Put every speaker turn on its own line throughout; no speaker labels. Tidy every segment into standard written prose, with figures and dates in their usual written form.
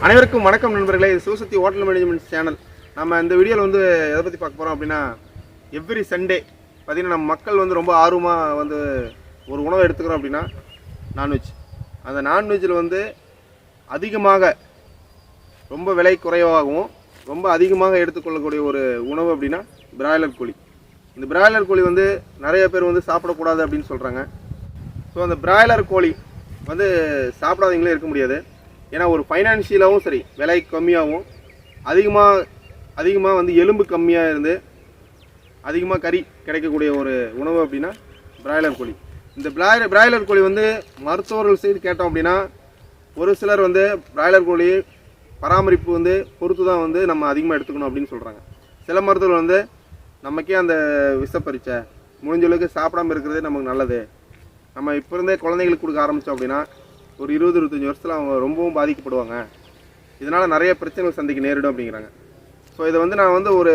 அனைவருக்கும் வணக்கம் நண்பர்களே. இது சிவசக்தி ஹோட்டல் மேனேஜ்மெண்ட் சேனல். நம்ம இந்த வீடியோவில் வந்து எதை பற்றி பார்க்க போகிறோம் அப்படின்னா, எவ்ரி சண்டே பார்த்திங்கன்னா நம்ம மக்கள் வந்து ரொம்ப ஆர்வமாக வந்து ஒரு உணவை எடுத்துக்கிறோம் அப்படின்னா நான்வெஜ். அந்த நான்வெஜ்ஜில் வந்து அதிகமாக ரொம்ப விலை குறைவாகவும் ரொம்ப அதிகமாக எடுத்துக்கொள்ளக்கூடிய ஒரு உணவு அப்படின்னா பிராய்லர் கோழி. இந்த பிராய்லர் கோழி வந்து நிறைய பேர் வந்து சாப்பிடக்கூடாது அப்படின்னு சொல்கிறாங்க. ஸோ அந்த பிராய்லர் கோழி வந்து சாப்பிடாதவங்களே இருக்க முடியாது. ஏன்னா ஒரு ஃபைனான்ஷியலாகவும் சரி, விலை கம்மியாகவும் அதிகமாக வந்து எலும்பு கம்மியாக இருந்து அதிகமாக கறி கிடைக்கக்கூடிய ஒரு உணவு அப்படின்னா பிராய்லர் கோழி. இந்த பிராய்லர் கோழி வந்து மருத்துவர்கள் செய்து கேட்டோம் அப்படின்னா, ஒரு சிலர் வந்து பிராய்லர் கோழி பராமரிப்பு வந்து பொறுத்து தான் வந்து நம்ம அதிகமாக எடுத்துக்கணும் அப்படின்னு சொல்கிறாங்க. சில மருத்துவர்கள் வந்து நமக்கே அந்த விஷப்பரிச்சை முடிஞ்சளவுக்கு சாப்பிடாமல் இருக்கிறதே நமக்கு நல்லது, நம்ம இப்போ இருந்தே குழந்தைங்களுக்கு கொடுக்க ஆரம்பித்தோம் அப்படின்னா ஒரு 20-25 வருஷத்தில் அவங்க ரொம்பவும் பாதிக்கப்படுவாங்க, இதனால் நிறைய பிரச்சனைகள் சந்திக்க நேரிடும் அப்படிங்கிறாங்க. ஸோ இதை வந்து நான் வந்து ஒரு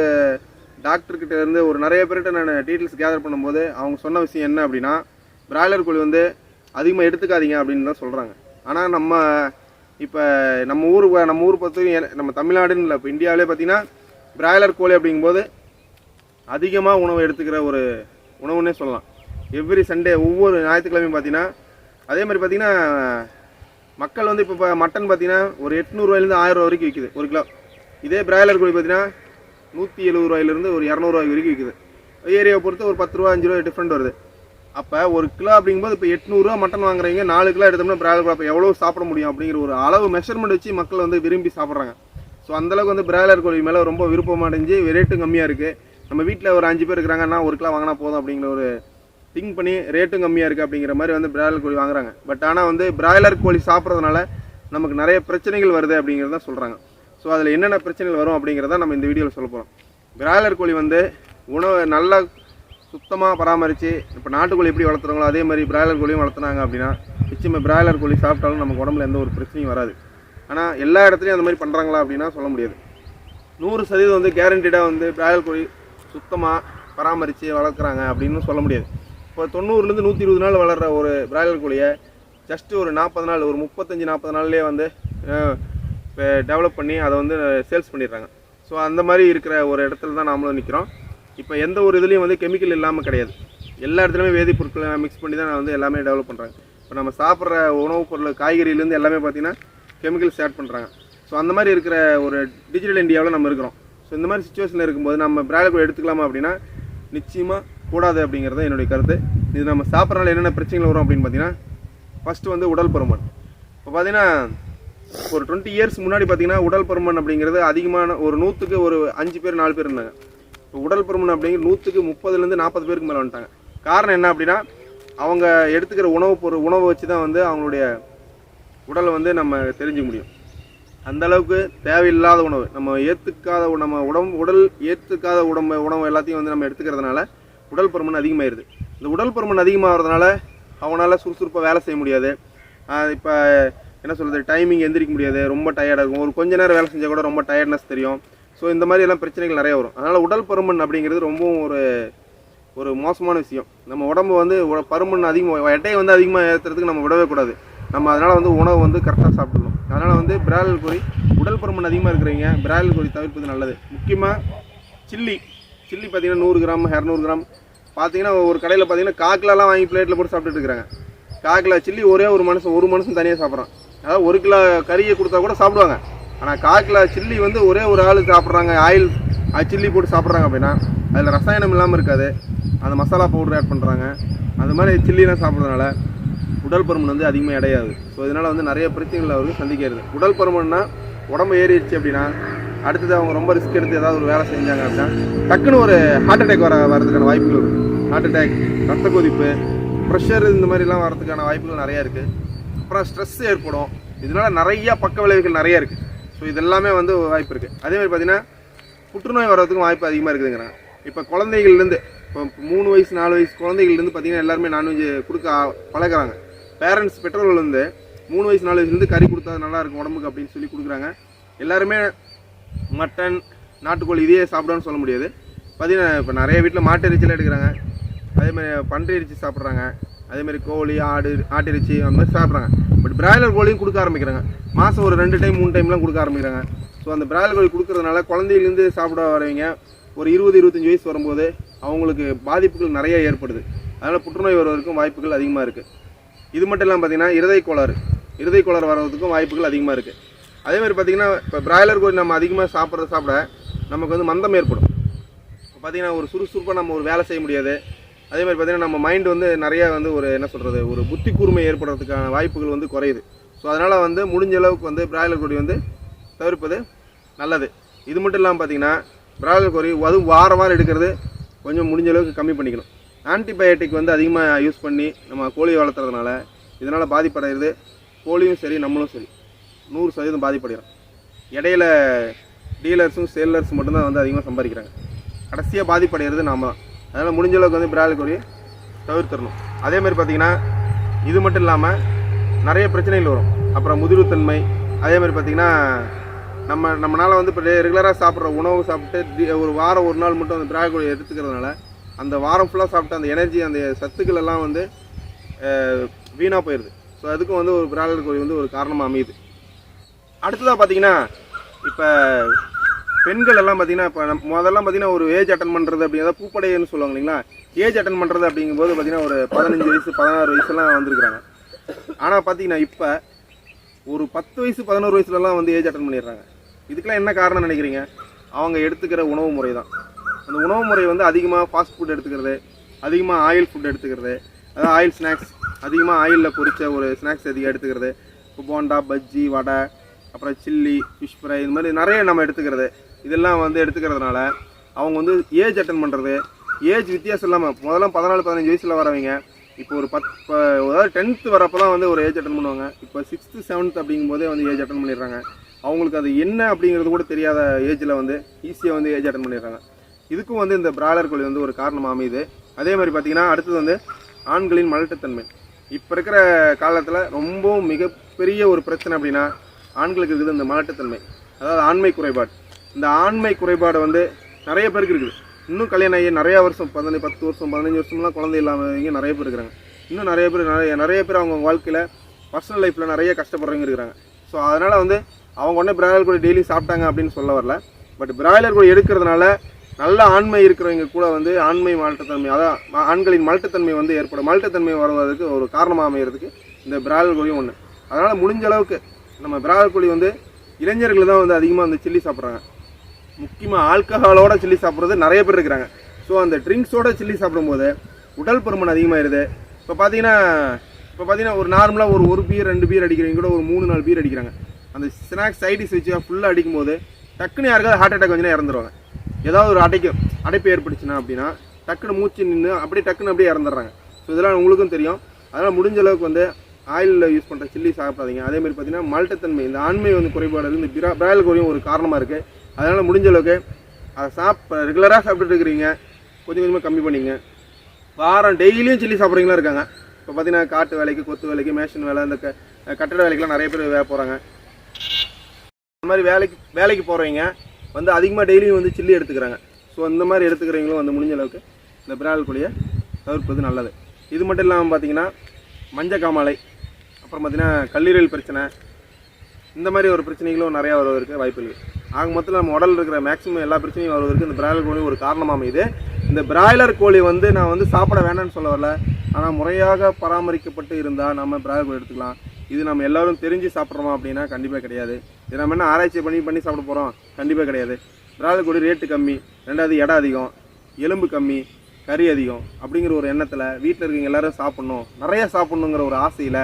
டாக்டர்கிட்ட இருந்து ஒரு நிறைய பேர்கிட்ட நான் டீட்டெயில்ஸ் கேதர் பண்ணும்போது அவங்க சொன்ன விஷயம் என்ன அப்படின்னா, பிராய்லர் கோழி வந்து அதிகமாக எடுத்துக்காதீங்க அப்படின்னு தான் சொல்கிறாங்க. ஆனால் நம்ம ஊர் பொறுத்தவரைக்கும் நம்ம தமிழ்நாடுன்னு இல்லை, இப்போ இந்தியாவிலே பார்த்திங்கன்னா பிராய்லர் கோழி அப்படிங்கும்போது அதிகமாக உணவு எடுத்துக்கிற ஒரு உணவுன்னே சொல்லலாம். எவ்ரி சண்டே ஒவ்வொரு ஞாயிற்றுக்கிழமையும் பார்த்திங்கன்னா அதே மாதிரி பார்த்திங்கன்னா மக்கள் வந்து இப்போ மட்டன் பார்த்திங்கன்னா ஒரு 800 ரூபாயிலேருந்து 1000 ரூபா வரைக்கும் விற்கிது ஒரு கிலோ. இதே பிராய்லர் கோழி பார்த்திங்கன்னா 170 ரூபாயிலேருந்து ஒரு 200 ரூபாய் வரைக்கும் விற்கிது. ஏரியாவை பொறுத்து ஒரு 10 ரூபா 5 ரூபா டிஃப்ரெண்ட் வருது. அப்போ ஒரு கிலோ அப்படிங்கும்போது இப்போ 800 ரூபா மட்டன் வாங்குறீங்க, 4 கிலோ எடுத்தோம்னா பிராய்லர் கோழி அப்போ எவ்வளோ சாப்பிட முடியும் அப்படிங்கிற ஒரு அளவு மெஷர்மெண்ட் வச்சு மக்கள் வந்து விரும்பி சாப்பிட்றாங்க. ஸோ அந்தளவுக்கு வந்து பிராய்லர் கோழி மேலே ரொம்ப விருப்பம் அடைஞ்சு ரேட்டும் கம்மியாக இருக்குது. நம்ம வீட்டில் ஒரு 5 பேர் இருக்கிறாங்கன்னா ஒரு கிலோ வாங்கினா போதும் அப்படிங்கிற ஒரு திங்க் பண்ணி ரேட்டும் கம்மியாக இருக்குது அப்படிங்கிற மாதிரி வந்து பிராய்லர் கோழி வாங்குறாங்க. பட் ஆனால் வந்து பிராய்லர் கோழி சாப்பிட்றதுனால நமக்கு நிறைய பிரச்சனைகள் வருது அப்படிங்கிறது தான் சொல்கிறாங்க. ஸோ அதில் என்னென்ன பிரச்சனைகள் வரும் அப்படிங்கிறத நம்ம இந்த வீடியோவில் சொல்ல போகிறோம். பிராய்லர் கோழி வந்து உணவு நல்லா சுத்தமாக பராமரித்து இப்போ நாட்டுக்கோழி எப்படி வளர்த்துறாங்களோ அதே மாதிரி பிராய்லர் கோழியும் வளர்த்துனாங்க அப்படின்னா நிச்சயமாக பிராய்லர் கோழி சாப்பிட்டாலும் நமக்கு உடம்புல எந்த ஒரு பிரச்சனையும் வராது. ஆனால் எல்லா இடத்துலையும் அந்த மாதிரி பண்ணுறாங்களா அப்படின்னா சொல்ல முடியாது. 100% வந்து கேரண்டடாக வந்து பிராய்லர் கோழி சுத்தமாக பராமரித்து வளர்க்குறாங்க அப்படின்னு சொல்ல முடியாது. இப்போ 90லேருந்து 120 நாள் வளர்கிற ஒரு பிராய்லர் கோழியை ஜஸ்ட்டு ஒரு 40 நாள், ஒரு 35-40 நாள்லேயே வந்து இப்போ டெவலப் பண்ணி அதை வந்து சேல்ஸ் பண்ணிடுறாங்க. ஸோ அந்த மாதிரி இருக்கிற ஒரு இடத்துல தான் நாமளும் நிற்கிறோம். இப்போ எந்த ஒரு இதுலேயும் வந்து கெமிக்கல் இல்லாமல் கிடையாது, எல்லா இடத்துலையுமே வேதிப்பொருட்களை மிக்ஸ் பண்ணி தான் வந்து எல்லாமே டெவலப் பண்ணுறாங்க. இப்போ நம்ம சாப்பிட்ற உணவுப் பொருள் காய்கறியிலேருந்து எல்லாமே பார்த்திங்கன்னா கெமிக்கல்ஸ் ஆட் பண்ணுறாங்க. ஸோ அந்த மாதிரி இருக்கிற ஒரு டிஜிட்டல் இந்தியாவில் நம்ம இருக்கிறோம். ஸோ இந்த மாதிரி சுச்சுவேஷனில் இருக்கும்போது நம்ம பிராய்லர் கோழி எடுத்துக்கலாமா அப்படின்னா நிச்சயமாக கூடாது அப்படிங்கிறது என்னுடைய கருத்து. இது நம்ம சாப்பிட்றனால என்னென்ன பிரச்சனைகள் வரும் அப்படின்னு பார்த்தீங்கன்னா, ஃபஸ்ட்டு வந்து உடல் பருமன். இப்போ பார்த்தீங்கன்னா ஒரு 20 இயர்ஸ் முன்னாடி பார்த்தீங்கன்னா உடல் பருமன் அப்படிங்கிறது அதிகமான ஒரு 100க்கு ஒரு 5 பேர் 4 பேர் இருந்தாங்க. இப்போ உடல் பருமன் அப்படிங்கிற 100க்கு 30லேருந்து 40 பேருக்கு மேலே வந்துட்டாங்க. காரணம் என்ன அப்படின்னா, அவங்க எடுத்துக்கிற உணவை வச்சு தான் வந்து அவங்களுடைய உடலை வந்து நம்ம தெரிஞ்சுக்க முடியும். அந்தளவுக்கு தேவையில்லாத உணவு, நம்ம ஏற்றுக்காத உடல் ஏற்றுக்காத உணவு எல்லாத்தையும் வந்து நம்ம எடுத்துக்கிறதுனால உடல் பருமன் அதிகமாகிடுது. இந்த உடல் பருமன் அதிகமாகிறதுனால அவனால் சுறுசுறுப்பாக வேலை செய்ய முடியாது. இப்போ என்ன சொல்கிறது, டைமிங் எந்திரிக்க முடியாது, ரொம்ப டயர்டாக இருக்கும். ஒரு கொஞ்ச நேரம் வேலை செஞ்சால் கூட ரொம்ப டயர்ட்னஸ் தெரியும். ஸோ இந்த மாதிரி எல்லாம் பிரச்சனைகள் நிறைய வரும். அதனால் உடல் பருமன் அப்படிங்கிறது ரொம்பவும் ஒரு மோசமான விஷயம். நம்ம உடம்பு வந்து பருமன் எட்டையை வந்து அதிகமாக ஏற்றுறதுக்கு நம்ம விடவே கூடாது. நம்ம அதனால் வந்து உணவு வந்து கரெக்டாக சாப்பிடணும். அதனால் வந்து பிராய்லர் கோழி உடல் பருமன் அதிகமாக இருக்கிறீங்க பிராய்லர் கோழி தவிர்ப்பது நல்லது. முக்கியமாக சில்லி பார்த்திங்கன்னா 100 கிராம் 200 கிராம் பார்த்திங்கன்னா ஒரு கடையில் பார்த்திங்கன்னா காக்கிலலாம் வாங்கி பிளேட்டில் போட்டு சாப்பிட்டுட்டு இருக்கிறாங்க. காக்கிலா சில்லி ஒரு மனுஷன் தனியாக சாப்பிட்றான். அதாவது 1 கிலோ கறியை கொடுத்தா கூட சாப்பிடுவாங்க. ஆனால் காக்கிலா சில்லி வந்து ஒரே ஒரு ஆள் சாப்பிட்றாங்க, ஆயில் சில்லி போட்டு சாப்பிட்றாங்க அப்படின்னா அதில் ரசாயனம் இல்லாமல் இருக்காது, அந்த மசாலா பவுடர் ஆட் பண்ணுறாங்க. அந்த மாதிரி சில்லிலாம் சாப்பிட்றதுனால உடல் பருமன் வந்து அதிகமாக அடையாது. ஸோ இதனால் வந்து நிறைய பிரச்சனைகள் அவருக்கு சந்திக்கிறது. உடல் பருமன்னா உடம்பு ஏறிடுச்சு அப்படின்னா அடுத்தது அவங்க ரொம்ப ரிஸ்க் எடுத்து ஏதாவது ஒரு வேலை செஞ்சாங்க அப்படின்னா டக்குன்னு ஒரு ஹார்ட் அட்டாக் வரதுக்கான வாய்ப்புகள் இருக்குது. ஹார்ட் அட்டாக், ரத்த கொதிப்பு, ப்ரெஷர் இந்த மாதிரிலாம் வரதுக்கான வாய்ப்புகள் நிறையா இருக்குது. அப்புறம் ஸ்ட்ரெஸ் ஏற்படும். இதனால் நிறையா பக்க விளைவுகள் நிறையா இருக்குது. ஸோ இதெல்லாமே வந்து வாய்ப்பு இருக்குது. அதேமாதிரி பார்த்திங்கன்னா புற்றுநோய் வர்றதுக்கும் வாய்ப்பு அதிகமாக இருக்குதுங்கிறாங்க. இப்போ குழந்தைகள்லேருந்து இப்போ 3 வயசு 4 வயசு குழந்தைகள்லேருந்து பார்த்திங்கன்னா எல்லாருமே நான்வெஜ் கொடுக்க பழகிறாங்க. பெற்றோர்கள் வந்து 3 வயசு 4 வயசுலேருந்து கறி கொடுத்தா நல்லாயிருக்கும் உடம்புக்கு அப்படின்னு சொல்லி கொடுக்குறாங்க. எல்லாருமே மட்டன் நாட்டுக்கோழி இதையே சாப்பிடான்னு சொல்ல முடியாது. பார்த்திங்கன்னா இப்போ நிறைய வீட்டில் மாட்டு இறைச்சிலாம் எடுக்கிறாங்க, அதேமாதிரி பன்றி இறைச்சி சாப்பிட்றாங்க, அதேமாதிரி கோழி, ஆடு, ஆட்டிறைச்சி அந்த மாதிரி சாப்பிட்றாங்க. பட் பிராய்லர் கோழியும் கொடுக்க ஆரம்பிக்கிறாங்க. மாதம் ஒரு 2 டைம் 3 டைம்லாம் கொடுக்க ஆரம்பிக்கிறாங்க. ஸோ அந்த பிராய்லர் கோழி கொடுக்கறதுனால குழந்தையிலேருந்து சாப்பிட வரவங்க ஒரு 20-25 வயசு வரும்போது அவங்களுக்கு பாதிப்புகள் நிறைய ஏற்படுது. அதனால் புற்றுநோய் வருவதற்கும் வாய்ப்புகள் அதிகமாக இருக்குது. இது மட்டும் இல்லாமல் பார்த்திங்கன்னா இருதய கோளாறு வர்றதுக்கும் வாய்ப்புகள் அதிகமாக இருக்குது. அதேமாதிரி பார்த்திங்கன்னா இப்போ பிராய்லர் கோழி நம்ம அதிகமாக சாப்பிட நமக்கு வந்து மந்தம் ஏற்படும். இப்போ பார்த்திங்கன்னா ஒரு சுறுசுறுப்பாக நம்ம ஒரு வேலை செய்ய முடியாது. அதேமாதிரி பார்த்திங்கன்னா நம்ம மைண்டு வந்து நிறையா வந்து ஒரு என்ன சொல்கிறது ஒரு புத்தி கூர்மை ஏற்படுறதுக்கான வாய்ப்புகள் வந்து குறையுது. ஸோ அதனால் வந்து முடிஞ்ச அளவுக்கு வந்து பிராய்லர் கோழி வந்து தவிர்ப்பது நல்லது. இது மட்டும் இல்லாமல் பார்த்திங்கன்னா பிராய்லர் கோழி அதுவும் வாரம் எடுக்கிறது கொஞ்சம் முடிஞ்ச அளவுக்கு கம்மி பண்ணிக்கணும். ஆன்டிபயோட்டிக் வந்து அதிகமாக யூஸ் பண்ணி நம்ம கோழி வளர்த்துறதுனால இதனால் பாதிப்படைகிறது கோழியும் சரி நம்மளும் சரி 100% பாதிப்படைகிறோம். இடையில டீலர்ஸும் சேலர்ஸும் மட்டும்தான் வந்து அதிகமாக சம்பாதிக்கிறாங்க. கடைசியாக பாதிப்படைகிறது நாம் தான். அதனால் முடிஞ்ச அளவுக்கு வந்து பிராய்லர் கோழியை தவிர்த்துடணும். அதேமாதிரி பார்த்திங்கன்னா இது மட்டும் இல்லாமல் நிறைய பிரச்சனைகள் வரும். அப்புறம் முதிர்வுத்தன்மை. அதேமாதிரி பார்த்திங்கன்னா நம்மளால் வந்து இப்போ ரெகுலராக சாப்பிட்ற உணவு சாப்பிட்டு ஒரு வாரம் ஒரு நாள் மட்டும் அந்த பிராய்லர் கோழியை எடுத்துக்கிறதுனால அந்த வாரம் ஃபுல்லாக சாப்பிட்டு அந்த எனர்ஜி அந்த சத்துக்கள் எல்லாம் வந்து வீணாக போயிடுது. ஸோ அதுக்கும் வந்து ஒரு பிராய்லர் கோழி வந்து ஒரு காரணமாக அமையுது. அடுத்ததாக பார்த்திங்கன்னா இப்போ பெண்கள் எல்லாம் பார்த்திங்கன்னா இப்போ முதல்லாம் பார்த்திங்கன்னா ஒரு ஏஜ் அட்டன் பண்ணுறது அப்படிங்கிறத பூப்படைன்னு சொல்லுவாங்க இல்லைங்களா. ஏஜ் அட்டன் பண்ணுறது அப்படிங்கும்போது பார்த்திங்கன்னா ஒரு 15 வயசு 16 வயசுலாம் வந்திருக்கிறாங்க. ஆனால் பார்த்திங்கன்னா இப்போ ஒரு 10 வயசு 11 வயசுலலாம் வந்து ஏஜ் அட்டன் பண்ணிடுறாங்க. இதுக்கெல்லாம் என்ன காரணம் நினைக்கிறீங்க? அவங்க எடுத்துக்கிற உணவு முறை தான். அந்த உணவு முறை வந்து அதிகமாக ஃபாஸ்ட் ஃபுட் எடுத்துக்கிறது, அதிகமாக ஆயில் ஃபுட் எடுத்துக்கிறது, அதாவது ஆயில் ஸ்நாக்ஸ், அதிகமாக ஆயிலில் பொரித்த ஒரு ஸ்நாக்ஸ் அதிகம் எடுத்துக்கிறது. இப்போ போண்டா, பஜ்ஜி, வடை, அப்புறம் சில்லி, ஃபிஷ் ஃப்ரை, இது மாதிரி நிறைய நம்ம எடுத்துக்கிறது. இதெல்லாம் வந்து எடுத்துக்கிறதுனால அவங்க வந்து ஏஜ் அட்டன் பண்ணுறது, ஏஜ் வித்தியாசம் இல்லாமல் முதல்ல 14-15 வயசில் வரவங்க இப்போ ஒரு அதாவது 10th வரப்போ தான் வந்து ஒரு ஏஜ் அட்டன் பண்ணுவாங்க. இப்போ 6th 7th அப்படிங்கும்போதே வந்து ஏஜ் அட்டன் பண்ணிடுறாங்க. அவங்களுக்கு அது என்ன அப்படிங்கிறது கூட தெரியாத ஏஜில் வந்து ஈஸியாக வந்து ஏஜ் அட்டன் பண்ணிடுறாங்க. இதுக்கும் வந்து இந்த பிராய்லர் கோழி வந்து ஒரு காரணமாக அமையுது. அதே மாதிரி பார்த்திங்கன்னா அடுத்தது வந்து ஆண்களின் மலட்டுத்தன்மை. இப்போ இருக்கிற காலத்தில் ரொம்பவும் மிகப்பெரிய ஒரு பிரச்சனை அப்படின்னா ஆண்களுக்கு இருக்குது இந்த மலட்டுத்தன்மை, அதாவது ஆண்மை குறைபாடு. இந்த ஆண்மை குறைபாடு வந்து நிறைய பேருக்கு இருக்குது. இன்னும் கல்யாணம் ஆகி நிறையா வருஷம் 10 வருஷம் 15 வருஷம்லாம் குழந்தை இல்லாதவங்க நிறைய பேர் இருக்கிறாங்க. இன்னும் நிறைய பேர் அவங்க வாழ்க்கையில் பர்சனல் லைஃப்பில் நிறைய கஷ்டப்படுறவங்க இருக்கிறாங்க. ஸோ அதனால் வந்து அவங்க உடனே பிராய்லர் கோழி டெய்லி சாப்பிட்டாங்க அப்படின்னு சொல்ல வரல. பட் பிராய்லர் கோழி எடுக்கிறதுனால நல்ல ஆண்மை இருக்கிறவங்க கூட வந்து ஆண்மை மலட்டுத்தன்மை, அதான் ஆண்களின் மலட்டுத்தன்மை வந்து ஏற்படும். மலட்டுத்தன்மை வருவதற்கு ஒரு காரணமாக அமைகிறதுக்கு இந்த பிராய்லர் கோழியும் ஒன்று. அதனால் முடிஞ்ச அளவுக்கு நம்ம பிராய்லர் கோழி வந்து இளைஞர்கள் தான் வந்து அதிகமாக வந்து சில்லி சாப்பிட்றாங்க. முக்கியமாக ஆல்கஹாலோட சில்லி சாப்பிட்றது நிறைய பேர் இருக்கிறாங்க. ஸோ அந்த ட்ரிங்க்ஸோட சில்லி சாப்பிடும்போது உடல் பருமன் அதிகமாகிடுது. இப்போ பார்த்தீங்கன்னா ஒரு நார்மலாக ஒரு பீர் 2 பீர் அடிக்கிறவங்க கூட ஒரு 3-4 பீர் அடிக்கிறாங்க. அந்த ஸ்நாக்ஸ் சைடிஸ் வச்சு ஃபுல்லாக அடிக்கும்போது டக்குன்னு யாருக்காவது ஹார்ட் அட்டாக் வந்துன்னா இறந்துருவாங்க. ஏதாவது ஒரு அடைப்பு ஏற்பட்டுச்சுன்னா அப்படின்னா டக்குன்னு மூச்சு நின்று அப்படியே இறந்துடுறாங்க. ஸோ இதெல்லாம் உங்களுக்கும் தெரியும். அதனால் முடிஞ்ச அளவுக்கு வந்து ஆயிலில் யூஸ் பண்ணுற சில்லி சாப்பிடாதீங்க. அதேமாதிரி பார்த்தீங்கன்னா மல்ட்டத்தன்மை, இந்த ஆண்மை வந்து குறைபாடு இந்த பிராய்லர் கோழியும் ஒரு காரணமாக இருக்குது. அதனால் முடிஞ்ச அளவுக்கு அதை ரெகுலராக சாப்பிட்டுட்டு இருக்கிறீங்க, கொஞ்சம் கொஞ்சமாக கம்மி பண்ணிங்க. வாரம் டெய்லியும் சில்லி சாப்பிட்றீங்களா இருக்காங்க. இப்போ பார்த்தீங்கன்னா காட்டு வேலைக்கு, கொத்து வேலைக்கு, மேஷன் வேலை, இந்த கட்டட வேலைக்கெலாம் நிறைய பேர் போகிறாங்க. அந்த மாதிரி வேலைக்கு போகிறவங்க வந்து அதிகமாக டெய்லியும் வந்து சில்லி எடுத்துக்கிறாங்க. ஸோ இந்த மாதிரி எடுத்துக்கிறவங்களும் வந்து முடிஞ்ச அளவுக்கு இந்த பிராய்லர் கோழியை தவிர்ப்பது நல்லது. இது மட்டும் இல்லாமல் பார்த்தீங்கன்னா மஞ்சக்காமாலை, அப்புறம் பார்த்தீங்கன்னா கல்லீரல் பிரச்சனை, இந்த மாதிரி ஒரு பிரச்சனைகளும் நிறையா வருவதற்கு வாய்ப்பு இருக்குது. ஆக மொத்தத்தில் நம்ம உடலில் இருக்கிற மேக்ஸிமம் எல்லா பிரச்சனையும் வருவதற்கு இந்த பிராய்லர் கோழி ஒரு காரணமாக அமையுது. இந்த பிராய்லர் கோழி வந்து நான் வந்து சாப்பிட வேண்டாம்னு சொல்ல வரல. ஆனால் முறையாக பராமரிக்கப்பட்டு இருந்தால் நம்ம பிராய்லர் கோழி எடுத்துக்கலாம். இது நம்ம எல்லோரும் தெரிஞ்சு சாப்பிட்றோமா அப்படின்னா கண்டிப்பாக கிடையாது. இது நம்ம என்ன ஆராய்ச்சி பண்ணி சாப்பிட போகிறோம்? கண்டிப்பாக கிடையாது. பிராய்லர் கோழி ரேட்டு கம்மி, 2வது இடம் அதிகம், எலும்பு கம்மி, கறி அதிகம் அப்படிங்கிற ஒரு எண்ணத்தில் வீட்டில் இருக்கவங்க எல்லோரும் சாப்பிட்ணும், நிறையா சாப்பிட்ணுங்கிற ஒரு ஆசையில்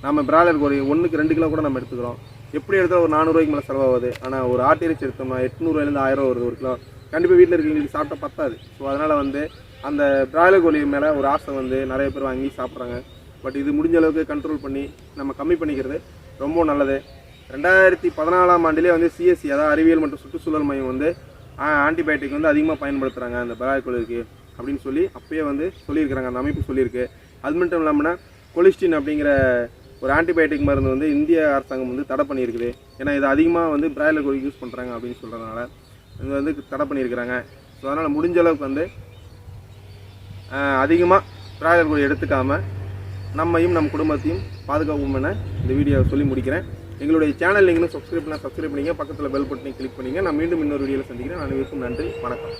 நம்ம பிராய்லர் கோழி 1-2 கிலோ கூட நம்ம எடுத்துக்கிறோம். எப்படி எடுத்தால் ஒரு 400 ரூபாய்க்கு மேலே செலவாகுது. ஆனால் ஒரு ஆட்டிறைச்சி எடுத்தோம்னா 800 1000 வருது ஒரு கிலோ. கண்டிப்பாக வீட்டில் இருக்கவங்களுக்கு சாப்பிட்டா பத்தாது. ஸோ அதனால் வந்து அந்த பிராய்லர் கோழி மேலே ஒரு ஆசை வந்து நிறைய பேர் வாங்கி சாப்பிட்றாங்க. பட் இது முடிஞ்ச அளவுக்கு கண்ட்ரோல் பண்ணி நம்ம கம்மி பண்ணிக்கிறது ரொம்ப நல்லது. 2014ஆம் ஆண்டிலே வந்து சிஎஸ்சி, அதாவது அறிவியல் மற்றும் சுற்றுச்சூழல் மையம் வந்து ஆன்டிபயோட்டிக் வந்து அதிகமாக பயன்படுத்துகிறாங்க அந்த பிராய்லர் கோழிக்கு அப்படின்னு சொல்லி அப்பயே வந்து சொல்லியிருக்கிறாங்க. அந்த அமைப்பு சொல்லியிருக்கு. அது மட்டும் இல்லாமல் கொலிஸ்டின் அப்படிங்கிற ஒரு ஆன்டிபயோட்டிக் மருந்து வந்து இந்திய அரசாங்கம் வந்து தடை பண்ணியிருக்குது. ஏன்னா இது அதிகமாக வந்து பிராய்லர் கோழி யூஸ் பண்ணுறாங்க அப்படின்னு சொல்கிறதுனால இது வந்து தடை பண்ணியிருக்கிறாங்க. ஸோ அதனால் முடிஞ்ச அளவுக்கு வந்து அதிகமாக பிராய்லர் கோழி எடுத்துக்காமல் நம்மையும் நம் குடும்பத்தையும் பாதுகாப்போம் என இந்த வீடியோவை சொல்லி முடிக்கிறேன். எங்களுடைய சேனல் நீங்களும் சப்ஸ்கிரைப் பண்ணிங்க, பக்கத்தில் பெல் பட்டனை கிளிக் பண்ணிங்க. நான் மீண்டும் இன்னொரு வீடியோவில் சந்திக்கிறேன். அனைவருக்கும் நன்றி, வணக்கம்.